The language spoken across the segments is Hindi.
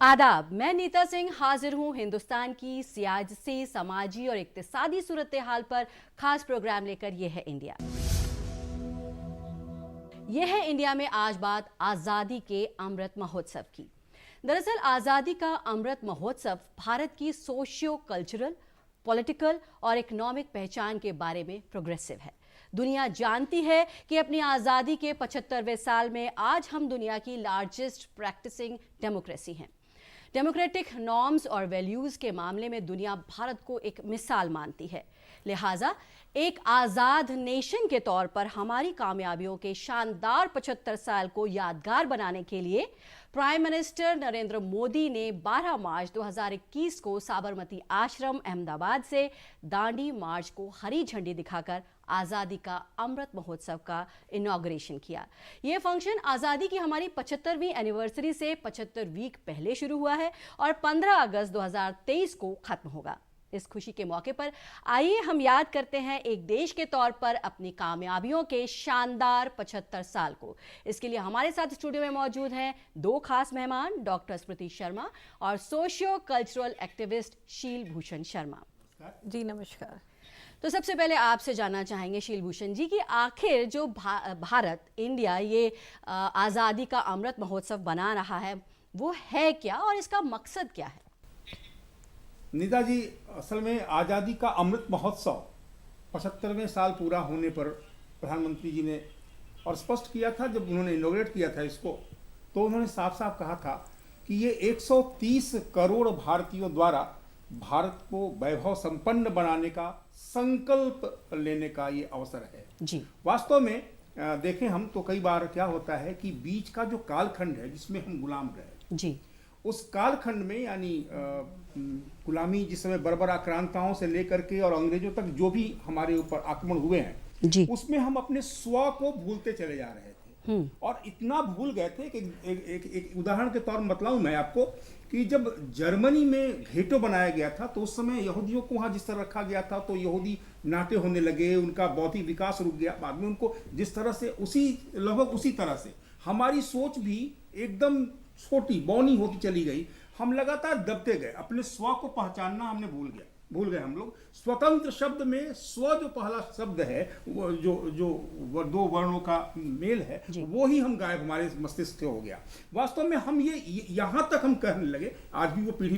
आदाब, मैं नीता सिंह हाजिर हूं हिंदुस्तान की सियासी, समाजी और इक्तिसादी सूरत हाल पर खास प्रोग्राम लेकर। यह है इंडिया। यह है इंडिया में आज बात आज़ादी के अमृत महोत्सव की। दरअसल आज़ादी का अमृत महोत्सव भारत की सोशियो कल्चरल, पॉलिटिकल और इकोनॉमिक पहचान के बारे में प्रोग्रेसिव है। दुनिया जानती है कि अपनी आज़ादी के 75वें साल में आज हम दुनिया की लार्जेस्ट प्रैक्टिसिंग डेमोक्रेसी हैं। डेमोक्रेटिक नॉर्म्स और वैल्यूज़ के मामले में दुनिया भारत को एक मिसाल मानती है। लिहाजा एक आज़ाद नेशन के तौर पर हमारी कामयाबियों के शानदार 75 साल को यादगार बनाने के लिए प्राइम मिनिस्टर नरेंद्र मोदी ने 12 मार्च 2021 को साबरमती आश्रम अहमदाबाद से दांडी मार्च को हरी झंडी दिखाकर आज़ादी का अमृत महोत्सव का इनॉग्रेशन किया। ये फंक्शन आज़ादी की हमारी 75वीं एनिवर्सरी से 75 वीक पहले शुरू हुआ है और 15 अगस्त 2023 को खत्म होगा। इस खुशी के मौके पर आइए हम याद करते हैं एक देश के तौर पर अपनी कामयाबियों के शानदार 75 साल को। इसके लिए हमारे साथ स्टूडियो में मौजूद हैं दो खास मेहमान, डॉक्टर स्मृति शर्मा और सोशियो कल्चरल एक्टिविस्ट शील भूषण शर्मा। जी नमस्कार। तो सबसे पहले आपसे जानना चाहेंगे शील भूषण जी कि आखिर जो भारत इंडिया ये आज़ादी का अमृत महोत्सव बना रहा है वो है क्या और इसका मकसद क्या है? नीता जी, असल में आज़ादी का अमृत महोत्सव 75वें साल पूरा होने पर प्रधानमंत्री जी ने और स्पष्ट किया था, जब उन्होंने इनॉग्रेट किया था इसको, तो उन्होंने साफ साफ कहा था कि ये 130 करोड़ भारतीयों द्वारा भारत को वैभव संपन्न बनाने का संकल्प लेने का ये अवसर है जी। वास्तव में देखें हम तो कई बार क्या होता है कि बीच का जो कालखंड है जिसमें हम गुलाम रहे जी, उस कालखंड में यानी गुलामी जिस समय बर्बर आक्रांताओं से लेकर के और अंग्रेजों तक जो भी हमारे ऊपर आक्रमण हुए हैं जी, उसमें हम अपने स्व को भूलते चले जा रहे थे और इतना भूल गए थे कि एक उदाहरण के तौर पर बतलाऊं मैं आपको कि जब जर्मनी में घेटो बनाया गया था तो उस समय यहूदियों को वहां जिस तरह रखा गया था तो यहूदी नाटे होने लगे, उनका बौद्धिक विकास रुक गया। बाद में उनको जिस तरह से लगभग उसी तरह से हमारी सोच भी एकदम छोटी बौनी होती चली गई। हम लगातार दबते गए, अपने स्व को पहचानना हमने भूल गए हम लोग। स्वतंत्र शब्द में स्व जो पहला शब्द है वो जो दो वर्णों का मेल है वो ही हम गायब हमारे मस्तिष्क से हो गया। वास्तव में हम ये यहाँ तक हम कहने लगे, आज भी वो पीढ़ी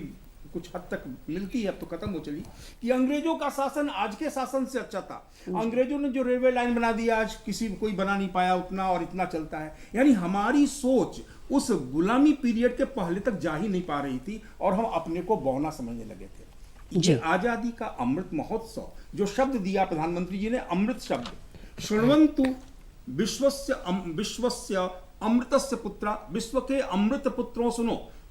कुछ हद तक मिलती है, अब तो खत्म हो चली, कि अंग्रेजों का शासन आज के शासन से अच्छा था। अंग्रेजों ने जो रेलवे लाइन बना दिया आज कोई बना नहीं पाया उतना, और इतना चलता है। यानी हमारी सोच उस गुलामी पीरियड के पहले तक जा ही नहीं पा रही थी और हम अपने को बौना समझने लगे थे। ये आजादी का अमृत महोत्सव जो शब्द दिया प्रधानमंत्री जी ने, अमृत शब्द, शृण्वन्तु विश्वस्य अमृतस्य पुत्रा, विश्व के अमृत पुत्रों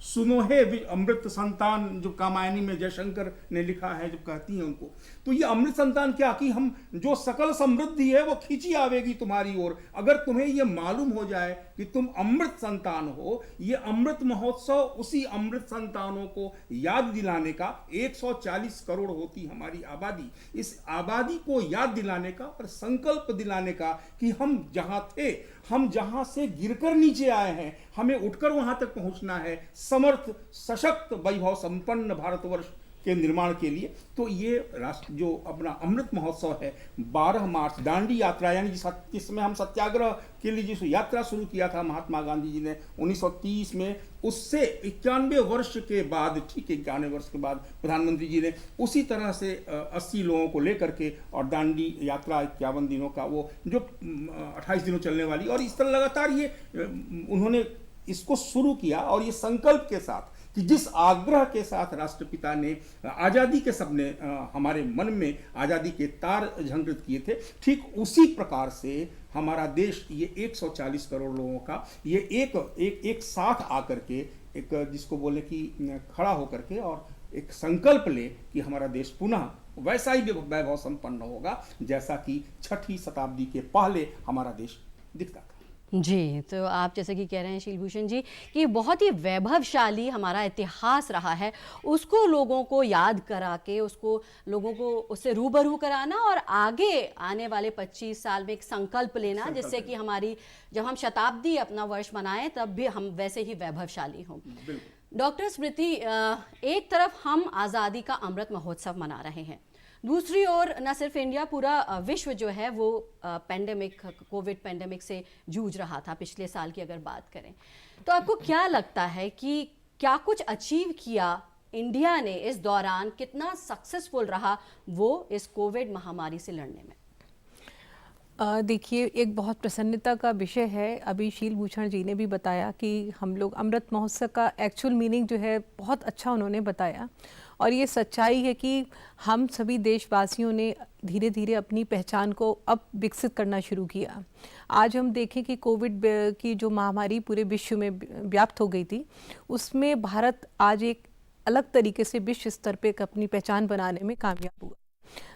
सुनो हे अमृत संतान, जो कामायनी में जयशंकर ने लिखा है, जब कहती हैं उनको, तो ये अमृत संतान क्या कि हम जो सकल समृद्धि है वो खींची आवेगी तुम्हारी ओर, अगर तुम्हें ये मालूम हो जाए कि तुम अमृत संतान हो। ये अमृत महोत्सव उसी अमृत संतानों को याद दिलाने का, 140 करोड़ होती हमारी आबादी, इस आबादी को याद दिलाने का और संकल्प दिलाने का कि हम जहां थे, हम जहां से गिरकर नीचे आए हैं, हमें उठकर वहां तक पहुंचना है समर्थ, सशक्त, वैभव संपन्न भारतवर्ष के निर्माण के लिए। तो ये राष्ट्र जो अपना अमृत महोत्सव है 12 मार्च दांडी यात्रा, यानी जिसमें हम सत्याग्रह के लिए जिस यात्रा शुरू किया था महात्मा गांधी जी ने 1930 में, उससे 91 वर्ष के बाद, ठीक 91 वर्ष के बाद प्रधानमंत्री जी ने उसी तरह से 80 लोगों को लेकर के और दांडी यात्रा 51 दिनों का वो जो 28 दिनों चलने वाली, और इस तरह लगातार ये उन्होंने इसको शुरू किया। और ये संकल्प के साथ कि जिस आग्रह के साथ राष्ट्रपिता ने आज़ादी के सपने हमारे मन में आज़ादी के तार झंकृत किए थे, ठीक उसी प्रकार से हमारा देश ये 140 करोड़ लोगों का ये एक साथ आकर के एक जिसको बोले कि खड़ा होकर के और एक संकल्प ले कि हमारा देश पुनः वैसा ही वैभव संपन्न होगा जैसा कि 6वीं शताब्दी के पहले हमारा देश दिखता था। जी, तो आप जैसे कि कह रहे हैं शीलभूषण जी कि बहुत ही वैभवशाली हमारा इतिहास रहा है, उसको लोगों को याद करा के उसको लोगों को उससे रूबरू कराना और आगे आने वाले 25 साल में एक संकल्प लेना, जिससे कि हमारी जब हम शताब्दी अपना वर्ष मनाएं तब भी हम वैसे ही वैभवशाली हों। डॉक्टर स्मृति, एक तरफ हम आज़ादी का अमृत महोत्सव मना रहे हैं, दूसरी ओर न सिर्फ इंडिया, पूरा विश्व जो है वो कोविड पेंडेमिक से जूझ रहा था पिछले साल की अगर बात करें। तो आपको क्या लगता है कि क्या कुछ अचीव किया इंडिया ने इस दौरान, कितना सक्सेसफुल रहा वो इस कोविड महामारी से लड़ने में? देखिए, एक बहुत प्रसन्नता का विषय है। अभी शीलभूषण जी ने भी बताया कि हम लोग अमृत महोत्सव का एक्चुअल मीनिंग जो है बहुत अच्छा उन्होंने बताया, और ये सच्चाई है कि हम सभी देशवासियों ने धीरे धीरे अपनी पहचान को अब विकसित करना शुरू किया। आज हम देखें कि कोविड की जो महामारी पूरे विश्व में व्याप्त हो गई थी, उसमें भारत आज एक अलग तरीके से विश्व स्तर पे अपनी पहचान बनाने में कामयाब हुआ।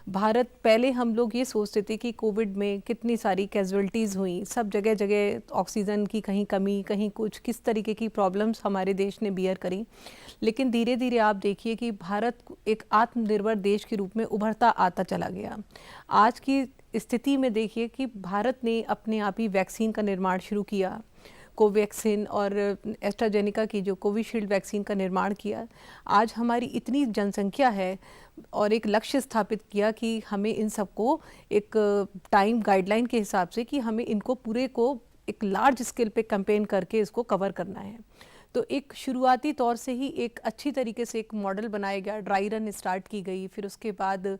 भारत, पहले हम लोग ये सोचते थे कि कोविड में कितनी सारी कैजुअल्टीज़ हुई, सब जगह जगह ऑक्सीजन की कहीं कमी, कहीं कुछ, किस तरीके की प्रॉब्लम्स हमारे देश ने बियर करी। लेकिन धीरे धीरे आप देखिए कि भारत एक आत्मनिर्भर देश के रूप में उभरता आता चला गया। आज की स्थिति में देखिए कि भारत ने अपने आप ही वैक्सीन का निर्माण शुरू किया, कोवैक्सीन और एस्ट्राजेनेका की जो कोविशील्ड वैक्सीन का निर्माण किया। आज हमारी इतनी जनसंख्या है और एक लक्ष्य स्थापित किया कि हमें इन सबको एक टाइम गाइडलाइन के हिसाब से कि हमें इनको पूरे को एक लार्ज स्केल पे कैंपेन करके इसको कवर करना है। तो एक शुरुआती तौर से ही एक अच्छी तरीके से एक मॉडल बनाया गया, ड्राई रन स्टार्ट की गई, फिर उसके बाद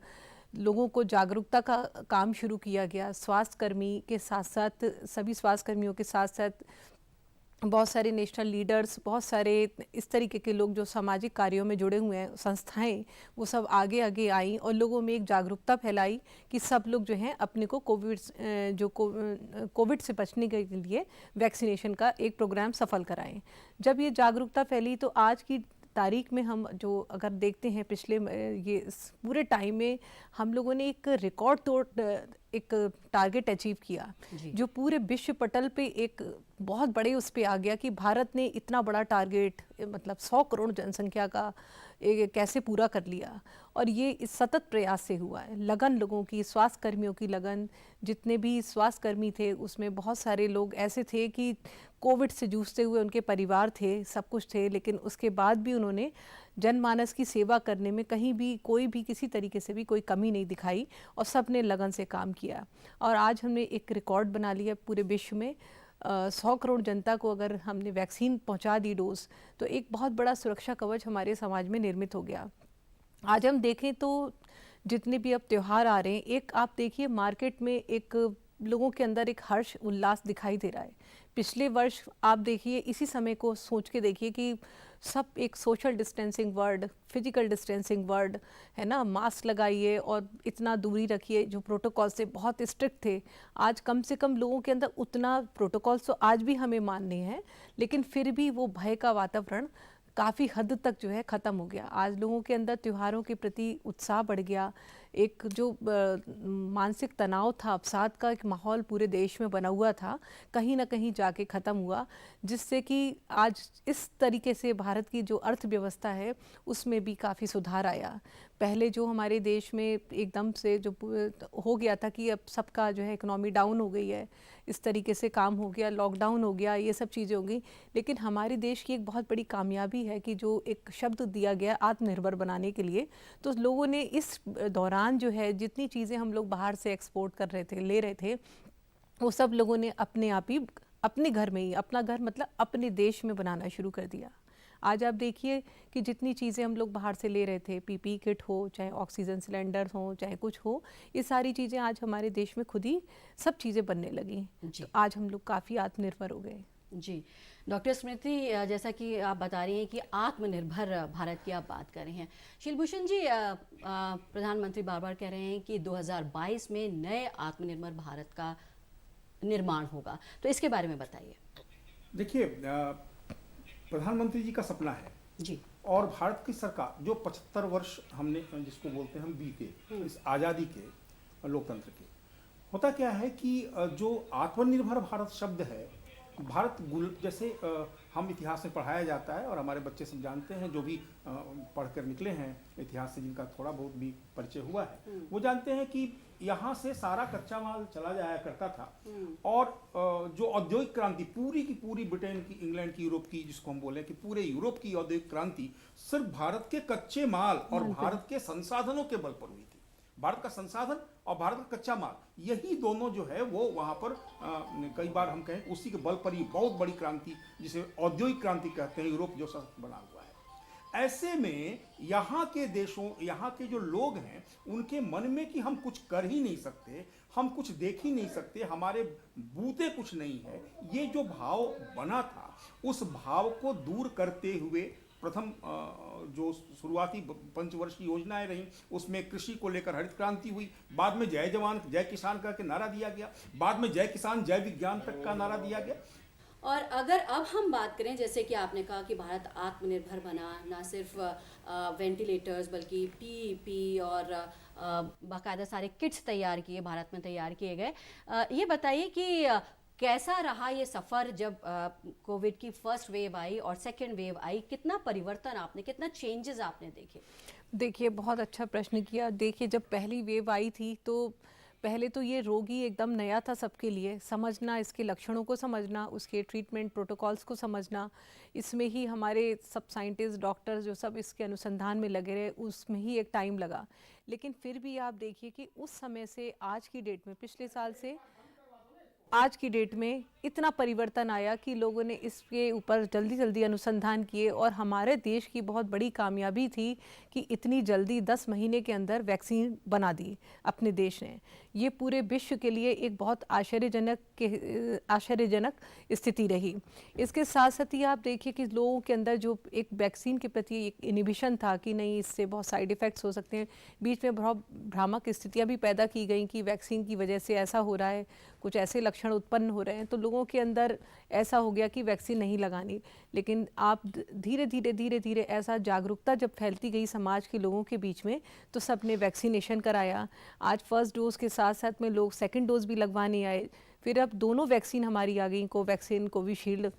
लोगों को जागरूकता का काम शुरू किया गया। स्वास्थ्यकर्मी के साथ साथ, सभी स्वास्थ्यकर्मियों के साथ साथ बहुत सारे नेशनल लीडर्स, बहुत सारे इस तरीके के लोग जो सामाजिक कार्यों में जुड़े हुए हैं, संस्थाएं, वो सब आगे आगे आई और लोगों में एक जागरूकता फैलाई कि सब लोग जो हैं अपने को कोविड से बचने के लिए वैक्सीनेशन का एक प्रोग्राम सफल कराएं। जब ये जागरूकता फैली तो आज की तारीख में हम जो अगर देखते हैं पिछले ये पूरे टाइम में हम लोगों ने एक रिकॉर्ड तोड़ एक टारगेट अचीव किया, जो पूरे विश्व पटल पे एक बहुत बड़े उस पे आ गया कि भारत ने इतना बड़ा टारगेट, मतलब 100 करोड़ जनसंख्या का कैसे पूरा कर लिया। और ये इस सतत प्रयास से हुआ है, लगन लोगों की, स्वास्थ्य कर्मियों की लगन। जितने भी स्वास्थ्य कर्मी थे उसमें बहुत सारे लोग ऐसे थे कि कोविड से जूझते हुए उनके परिवार थे, सब कुछ थे, लेकिन उसके बाद भी उन्होंने जनमानस की सेवा करने में कहीं भी कोई भी किसी तरीके से भी कोई कमी नहीं दिखाई और सब ने लगन से काम किया। और आज हमने एक रिकॉर्ड बना लिया पूरे विश्व में। 100 करोड़ जनता को अगर हमने वैक्सीन पहुंचा दी डोज, तो एक बहुत बड़ा सुरक्षा कवच हमारे समाज में निर्मित हो गया। आज हम देखें तो जितने भी अब त्यौहार आ रहे हैं, एक आप देखिए मार्केट में एक लोगों के अंदर एक हर्ष उल्लास दिखाई दे रहा है। पिछले वर्ष आप देखिए इसी समय को सोच के देखिए कि सब एक social distancing word, physical distancing word है ना, मास्क लगाइए और इतना दूरी रखिए, जो प्रोटोकॉल से बहुत स्ट्रिक्ट थे। आज कम से कम लोगों के अंदर उतना प्रोटोकॉल्स तो आज भी हमें मानने हैं, लेकिन फिर भी वो भय का वातावरण काफ़ी हद तक जो है ख़त्म हो गया। आज लोगों के अंदर त्योहारों के प्रति उत्साह बढ़ गया। एक जो मानसिक तनाव था, अवसाद का एक माहौल पूरे देश में बना हुआ था, कहीं ना कहीं जाके ख़त्म हुआ, जिससे कि आज इस तरीके से भारत की जो अर्थव्यवस्था है उसमें भी काफ़ी सुधार आया। पहले जो हमारे देश में एकदम से जो हो गया था कि अब सबका जो है इकोनॉमी डाउन हो गई है, इस तरीके से काम हो गया, लॉकडाउन हो गया, ये सब चीज़ें हो गई, लेकिन हमारे देश की एक बहुत बड़ी कामयाबी है कि जो एक शब्द दिया गया आत्मनिर्भर बनाने के लिए, तो लोगों ने इस दौरान जो है जितनी चीज़ें हम लोग बाहर से एक्सपोर्ट कर रहे थे, ले रहे थे, वो सब लोगों ने अपने आप ही अपने घर में ही, अपना घर मतलब अपने देश में बनाना शुरू कर दिया। आज आप देखिए कि जितनी चीज़ें हम लोग बाहर से ले रहे थे, पीपी किट हो, चाहे ऑक्सीजन सिलेंडर हो, चाहे कुछ हो, ये सारी चीज़ें आज हमारे देश में खुद ही सब चीज़ें बनने लगी। तो आज हम लोग काफ़ी आत्मनिर्भर हो गए। जी डॉक्टर स्मृति, जैसा कि आप बता रही हैं कि आत्मनिर्भर भारत की आप बात कर रहे हैं, शीलभूषण जी, प्रधानमंत्री बार बार कह रहे हैं कि 2022 में नए आत्मनिर्भर भारत का निर्माण होगा, तो इसके बारे में बताइए। देखिए, प्रधानमंत्री जी का सपना है जी, और भारत की सरकार जो 75 वर्ष हमने जिसको बोलते हैं हम बीते इस आज़ादी के, लोकतंत्र के, होता क्या है कि जो आत्मनिर्भर भारत शब्द है भारत जैसे हम इतिहास में पढ़ाया जाता है और हमारे बच्चे सब जानते हैं, जो भी पढ़कर निकले हैं इतिहास से, जिनका थोड़ा बहुत भी परिचय हुआ है, वो जानते हैं कि यहाँ से सारा कच्चा माल चला जाया करता था। और जो औद्योगिक क्रांति पूरी की पूरी ब्रिटेन की, इंग्लैंड की, यूरोप की, जिसको हम बोले कि पूरे यूरोप की औद्योगिक क्रांति सिर्फ भारत के कच्चे माल और भारत के संसाधनों के बल पर हुई थी। भारत का संसाधन और भारत का कच्चा माल, यही दोनों जो है वो वहाँ पर कई बार हम कहें उसी के बल पर ही बहुत बड़ी क्रांति, जिसे औद्योगिक क्रांति कहते हैं, यूरोप जो सब बना हुआ है। ऐसे में यहाँ के देशों, यहाँ के जो लोग हैं, उनके मन में कि हम कुछ कर ही नहीं सकते, हम कुछ देख ही नहीं सकते, हमारे बूते कुछ नहीं है, ये जो भाव बना था, उस भाव को दूर करते हुए प्रथम जो शुरुआती पंचवर्षीय योजनाएं रहीं, उसमें कृषि को लेकर हरित क्रांति हुई, बाद में जय जवान जय किसान का के नारा दिया गया, बाद में जय किसान जय विज्ञान तक का नारा दिया गया। और अगर अब हम बात करें, जैसे कि आपने कहा कि भारत आत्मनिर्भर बना, ना सिर्फ वेंटिलेटर्स बल्कि पीईपी और बाकायदा सारे किट्स तैयार किए, भारत में तैयार किए गए। ये बताइए कि कैसा रहा ये सफ़र जब कोविड की फर्स्ट वेव आई और सेकेंड वेव आई, कितना परिवर्तन आपने, कितना चेंजेस आपने देखे? देखिए, बहुत अच्छा प्रश्न किया। देखिए, जब पहली वेव आई थी तो पहले तो ये रोग ही एकदम नया था सबके लिए, समझना, इसके लक्षणों को समझना, उसके ट्रीटमेंट प्रोटोकॉल्स को समझना, इसमें ही हमारे सब साइंटिस्ट, डॉक्टर्स जो सब इसके अनुसंधान में लगे रहे, उसमें ही एक टाइम लगा। लेकिन फिर भी आप देखिए कि उस समय से आज की डेट में, पिछले साल से आज की डेट में इतना परिवर्तन आया कि लोगों ने इसके ऊपर जल्दी जल्दी अनुसंधान किए। और हमारे देश की बहुत बड़ी कामयाबी थी कि इतनी जल्दी 10 महीने के अंदर वैक्सीन बना दी अपने देश ने। ये पूरे विश्व के लिए एक बहुत आश्चर्यजनक स्थिति रही। इसके साथ साथ ही आप देखिए कि लोगों के अंदर जो एक वैक्सीन के प्रति एक इनिबिशन था कि नहीं, इससे बहुत साइड इफ़ेक्ट्स हो सकते हैं, बीच में बहुत भ्रामक स्थितियाँ भी पैदा की गई कि वैक्सीन की वजह से ऐसा हो रहा है, कुछ ऐसे लक्षण उत्पन्न हो रहे हैं, तो लोगों के अंदर ऐसा हो गया कि वैक्सीन नहीं लगानी। लेकिन आप धीरे धीरे ऐसा जागरूकता जब फैलती गई समाज के लोगों के बीच में, तो सब ने वैक्सीनेशन कराया। आज फर्स्ट डोज के साथ साथ में लोग सेकंड डोज भी लगवाने आए। फिर अब दोनों वैक्सीन हमारी आ गई, कोवैक्सीन, कोविशील्ड,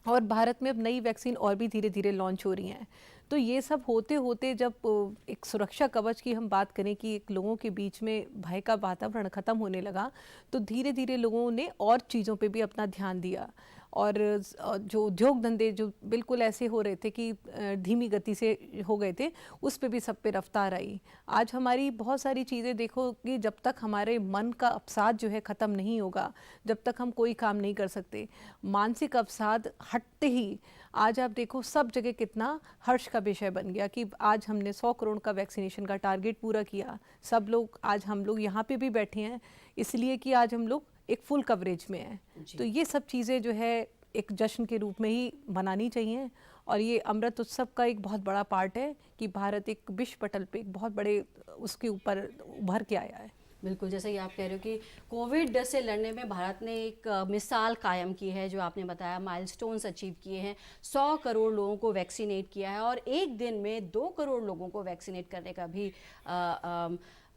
और भारत में अब नई वैक्सीन और भी धीरे धीरे लॉन्च हो रही हैं। तो ये सब होते होते जब एक सुरक्षा कवच की हम बात करें कि एक लोगों के बीच में भय का वातावरण ख़त्म होने लगा, तो धीरे धीरे लोगों ने और चीज़ों पे भी अपना ध्यान दिया। और जो उद्योग धंधे जो बिल्कुल ऐसे हो रहे थे कि धीमी गति से हो गए थे, उस पे भी सब पे रफ्तार आई। आज हमारी बहुत सारी चीज़ें देखो कि जब तक हमारे मन का अवसाद जो है ख़त्म नहीं होगा, जब तक हम कोई काम नहीं कर सकते। मानसिक अवसाद हटते ही आज आप देखो सब जगह कितना हर्ष का विषय बन गया कि आज हमने 100 करोड़ का वैक्सीनेशन का टारगेट पूरा किया। सब लोग, आज हम लोग यहाँ पे भी बैठे हैं इसलिए कि आज हम लोग एक फुल कवरेज में है। तो ये सब चीज़ें जो है एक जश्न के रूप में ही मनानी चाहिए। और ये अमृत उत्सव का एक बहुत बड़ा पार्ट है कि भारत एक विश्व पटल पे एक बहुत बड़े उसके ऊपर उभर के आया है। बिल्कुल, जैसे कि आप कह रहे हो कि कोविड से लड़ने में भारत ने एक मिसाल कायम की है, जो आपने बताया माइलस्टोन्स अचीव किए हैं, 100 करोड़ लोगों को वैक्सीनेट किया है और एक दिन में 2 करोड़ लोगों को वैक्सीनेट करने का भी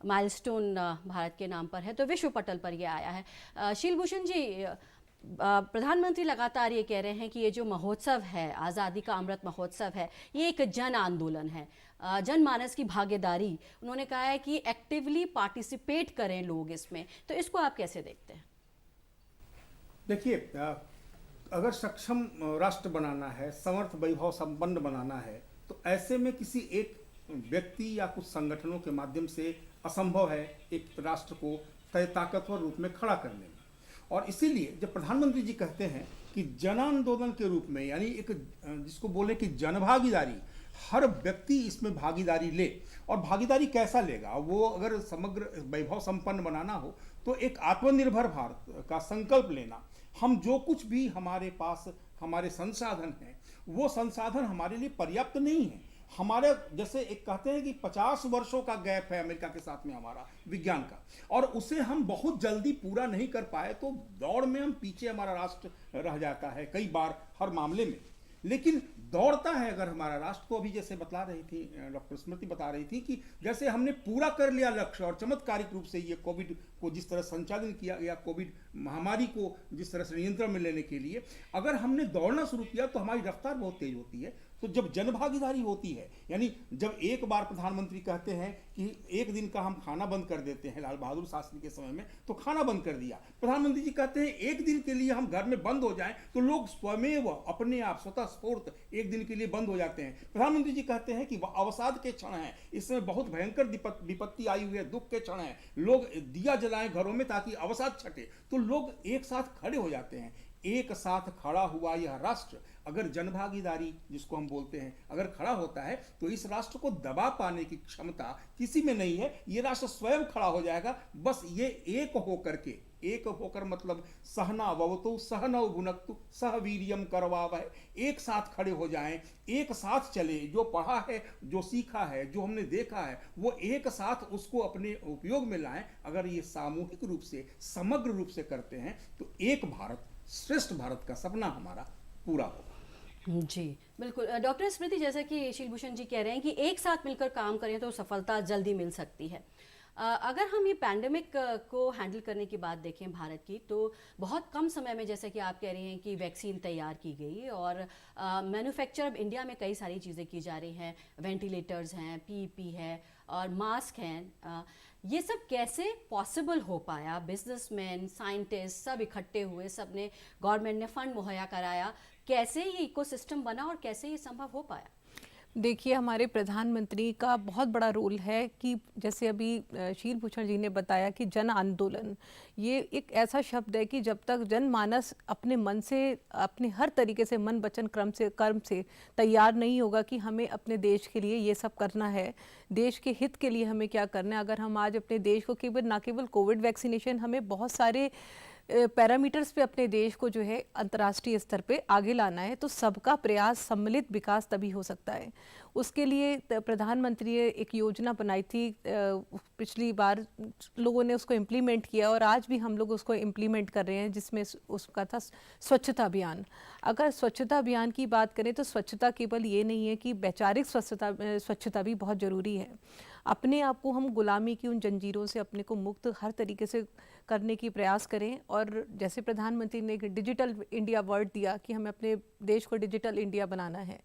माइलस्टोन भारत के नाम पर है। तो विश्व पटल पर ये आया है। शीलभूषण जी, प्रधानमंत्री लगातार ये कह रहे हैं कि ये जो महोत्सव है, आज़ादी का अमृत महोत्सव है, ये एक जन आंदोलन है, जनमानस की भागीदारी। उन्होंने कहा है कि एक्टिवली पार्टिसिपेट करें लोग इसमें। तो इसको आप कैसे देखते हैं? देखिए, अगर सक्षम राष्ट्र बनाना है, समर्थ वैभव संपन्न बनाना है, तो ऐसे में किसी एक व्यक्ति या कुछ संगठनों के माध्यम से असंभव है एक राष्ट्र को तय ताकतवर रूप में खड़ा करने में। और इसीलिए जब प्रधानमंत्री जी कहते हैं कि जन आंदोलन के रूप में, यानी एक जिसको बोले कि जनभागीदारी, हर व्यक्ति इसमें भागीदारी ले। और भागीदारी कैसा लेगा? वो अगर समग्र वैभव संपन्न बनाना हो तो एक आत्मनिर्भर भारत का संकल्प लेना। हम जो कुछ भी हमारे पास हमारे संसाधन हैं, वो संसाधन हमारे लिए पर्याप्त नहीं है। हमारे जैसे एक कहते हैं कि 50 वर्षों का गैप है अमेरिका के साथ में हमारा विज्ञान का, और उसे हम बहुत जल्दी पूरा नहीं कर पाए, तो दौड़ में हम पीछे हमारा राष्ट्र रह जाता है कई बार हर मामले में। लेकिन दौड़ता है अगर हमारा राष्ट्र, तो अभी जैसे बता रही थी डॉक्टर स्मृति बता रही थी कि जैसे हमने पूरा कर लिया लक्ष्य और चमत्कारिक रूप से ये कोविड को जिस तरह संचालन किया गया, कोविड महामारी को जिस तरह से नियंत्रण में लेने के लिए अगर हमने दौड़ना शुरू किया तो हमारी रफ्तार बहुत तेज होती है। तो जब जनभागीदारी होती है, यानी जब एक बार प्रधानमंत्री कहते हैं कि एक दिन का हम खाना बंद कर देते हैं, लाल बहादुर शास्त्री के समय में तो खाना बंद कर दिया, प्रधानमंत्री जी कहते हैं एक दिन के लिए हम घर में बंद हो जाएं तो लोग स्वमेव अपने आप स्वतः स्फूर्त एक दिन के लिए बंद हो जाते हैं। प्रधानमंत्री जी कहते हैं कि अवसाद के क्षण हैं, इस समय बहुत भयंकर विपत्ति आई हुई है, दुख के क्षण हैं, लोग दिया जलाएं घरों में ताकि अवसाद छटे, तो लोग एक साथ खड़े हो जाते हैं। एक साथ खड़ा हुआ यह राष्ट्र अगर जनभागीदारी जिसको हम बोलते हैं अगर खड़ा होता है तो इस राष्ट्र को दबा पाने की क्षमता किसी में नहीं है। ये राष्ट्र स्वयं खड़ा हो जाएगा। बस ये एक होकर मतलब सहना ववतु सहनौ भुनक्तु सह वीर्यम करवावहै, एक साथ खड़े हो जाएं, एक साथ चले, जो पढ़ा है, जो सीखा है, जो हमने देखा है वो एक साथ उसको अपने उपयोग में लाएं। अगर ये सामूहिक रूप से समग्र रूप से करते हैं तो एक भारत श्रेष्ठ भारत का सपना हमारा पूरा होगा। जी बिल्कुल। डॉक्टर स्मृति, जैसा कि शीलभूषण जी कह रहे हैं कि एक साथ मिलकर काम करें तो सफलता जल्दी मिल सकती है। अगर हम ये पैंडेमिक को हैंडल करने की बात देखें भारत की, तो बहुत कम समय में जैसे कि आप कह रही हैं कि वैक्सीन तैयार की गई और मैन्युफैक्चर अब इंडिया में कई सारी चीज़ें की जा रही हैं, वेंटिलेटर्स हैं, पीईपी है और मास्क हैं। ये सब कैसे पॉसिबल हो पाया? बिजनेसमैन, साइंटिस्ट सब इकट्ठे हुए, सब ने, गवर्नमेंट ने फंड मुहैया कराया, कैसे ये इकोसिस्टम बना और कैसे ये संभव हो पाया? देखिए, हमारे प्रधानमंत्री का बहुत बड़ा रोल है कि जैसे अभी शीलभूषण जी ने बताया कि जन आंदोलन, ये एक ऐसा शब्द है कि जब तक जनमानस अपने मन से, अपने हर तरीके से मन वचन कर्म से तैयार नहीं होगा कि हमें अपने देश के लिए ये सब करना है, देश के हित के लिए हमें क्या करना है। अगर हम आज अपने देश को ना केवल कोविड वैक्सीनेशन, हमें बहुत सारे पैरामीटर्स पे अपने देश को जो है अंतर्राष्ट्रीय स्तर पे आगे लाना है, तो सबका प्रयास, सम्मिलित विकास तभी हो सकता है। उसके लिए प्रधानमंत्री ने एक योजना बनाई थी, पिछली बार लोगों ने उसको इम्प्लीमेंट किया और आज भी हम लोग उसको इम्प्लीमेंट कर रहे हैं, जिसमें उसका था स्वच्छता अभियान। अगर स्वच्छता अभियान की बात करें तो स्वच्छता केवल ये नहीं है कि वैचारिक स्वच्छता भी बहुत ज़रूरी है। अपने आप को हम गुलामी की उन जंजीरों से अपने को मुक्त हर तरीके से करने की प्रयास करें। और जैसे प्रधानमंत्री ने एक डिजिटल इंडिया वर्ड दिया कि हमें अपने देश को डिजिटल इंडिया बनाना है,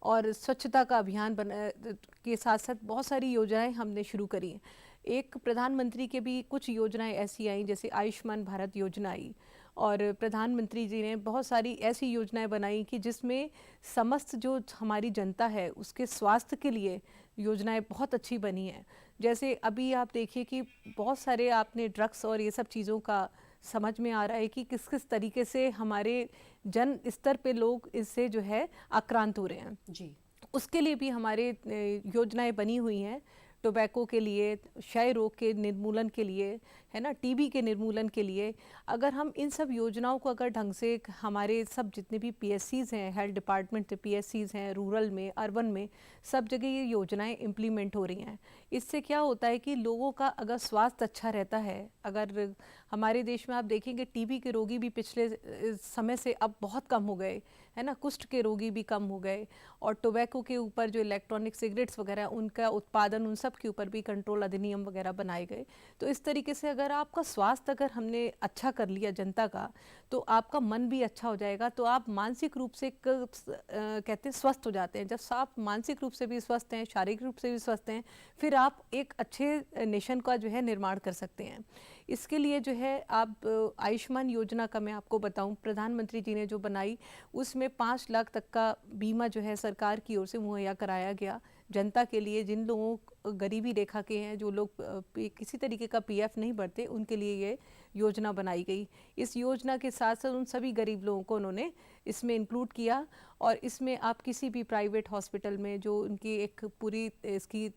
और स्वच्छता का अभियान के साथ साथ बहुत सारी योजनाएं हमने शुरू करी। एक प्रधानमंत्री के भी कुछ योजनाएं ऐसी आई, जैसे आयुष्मान भारत योजना आई, और प्रधानमंत्री जी ने बहुत सारी ऐसी योजनाएं बनाई कि जिसमें समस्त जो हमारी जनता है उसके स्वास्थ्य के लिए योजनाएं बहुत अच्छी बनी हैं। जैसे अभी आप देखिए कि बहुत सारे आपने ड्रग्स और ये सब चीज़ों का समझ में आ रहा है कि किस किस तरीके से हमारे जन स्तर पे लोग इससे जो है आक्रांत हो रहे हैं जी। उसके लिए भी हमारे योजनाएं बनी हुई हैं, टोबैको के लिए, क्षय रोग के निर्मूलन के लिए, है ना, टीबी के निर्मूलन के लिए। अगर हम इन सब योजनाओं को अगर ढंग से हमारे सब जितने भी पीएससीज़ हैं, हेल्थ डिपार्टमेंट पीएससीज़ हैं, रूरल में, अर्बन में, सब जगह ये योजनाएं इम्प्लीमेंट हो रही हैं। इससे क्या होता है कि लोगों का अगर स्वास्थ्य अच्छा रहता है, अगर हमारे देश में आप देखेंगे टीबी के रोगी भी पिछले समय से अब बहुत कम हो गए, है ना, कुष्ठ के रोगी भी कम हो गए, और टोबैको के ऊपर जो इलेक्ट्रॉनिक सिगरेट्स वगैरह उनका उत्पादन, उन सब के ऊपर भी कंट्रोल अधिनियम वगैरह बनाए गए। तो इस तरीके से अगर आपका स्वास्थ्य अगर हमने अच्छा कर लिया जनता का, तो आपका मन भी अच्छा हो जाएगा, तो आप मानसिक रूप से कहते हैं स्वस्थ हो जाते हैं। जब आप मानसिक रूप से भी स्वस्थ हैं, शारीरिक रूप से भी स्वस्थ हैं, फिर आप एक अच्छे नेशन का जो है निर्माण कर सकते हैं। इसके लिए जो है आप आयुष्मान योजना का मैं आपको बताऊं, प्रधानमंत्री जी ने जो बनाई उसमें 5 लाख तक का बीमा जो है सरकार की ओर से मुहैया कराया गया जनता के लिए। जिन लोगों गरीबी रेखा के हैं, जो लोग किसी तरीके का पीएफ नहीं भरते, उनके लिए ये योजना बनाई गई। इस योजना के साथ साथ उन सभी गरीब लोगों को उन्होंने इसमें इंक्लूड किया, और इसमें आप किसी भी प्राइवेट हॉस्पिटल में, जो उनकी एक पूरी इसकी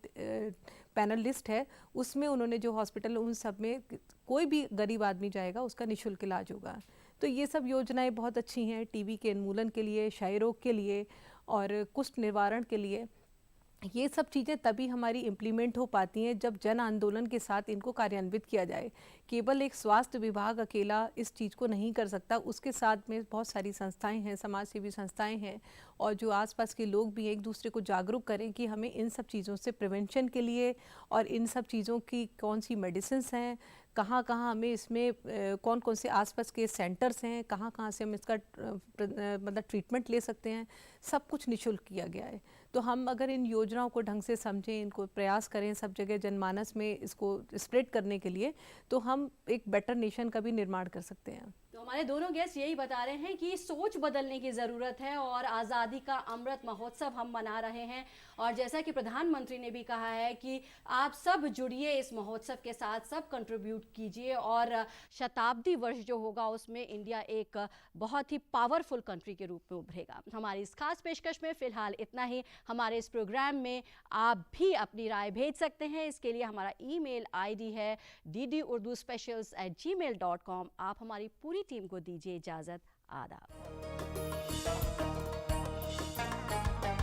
पैनल लिस्ट है, उसमें उन्होंने जो हॉस्पिटल उन सब में कोई भी गरीब आदमी जाएगा उसका निःशुल्क इलाज होगा। तो ये सब योजनाएं बहुत अच्छी हैं टीबी के उन्मूलन के लिए, क्षय रोग के लिए और कुष्ठ निवारण के लिए। ये सब चीज़ें तभी हमारी इम्प्लीमेंट हो पाती हैं जब जन आंदोलन के साथ इनको कार्यान्वित किया जाए। केवल एक स्वास्थ्य विभाग अकेला इस चीज़ को नहीं कर सकता, उसके साथ में बहुत सारी संस्थाएं हैं, समाज सेवी संस्थाएं हैं, और जो आसपास के लोग भी एक दूसरे को जागरूक करें कि हमें इन सब चीज़ों से प्रिवेंशन के लिए, और इन सब चीज़ों की कौन सी मेडिसिन्स हैं, कहाँ कहाँ हमें इसमें कौन कौन से आसपास के सेंटर्स हैं, कहाँ कहाँ से हम इसका मतलब ट्रीटमेंट ले सकते हैं, सब कुछ निःशुल्क किया गया है। तो हम अगर इन योजनाओं को ढंग से समझें, इनको प्रयास करें सब जगह जनमानस में इसको स्प्रेड करने के लिए, तो हम एक बेटर नेशन का भी निर्माण कर सकते हैं। तो हमारे दोनों गेस्ट यही बता रहे हैं कि सोच बदलने की ज़रूरत है और आज़ादी का अमृत महोत्सव हम मना रहे हैं। और जैसा कि प्रधानमंत्री ने भी कहा है कि आप सब जुड़िए इस महोत्सव के साथ, सब कंट्रीब्यूट कीजिए और शताब्दी वर्ष जो होगा उसमें इंडिया एक बहुत ही पावरफुल कंट्री के रूप में उभरेगा। हमारी इस खास पेशकश में फ़िलहाल इतना ही। हमारे इस प्रोग्राम में आप भी अपनी राय भेज सकते हैं। इसके लिए हमारा ईमेल आईडी है ddurduspecials@gmail.com। आप हमारी पूरी टीम को दीजिए इजाज़त। आदाब।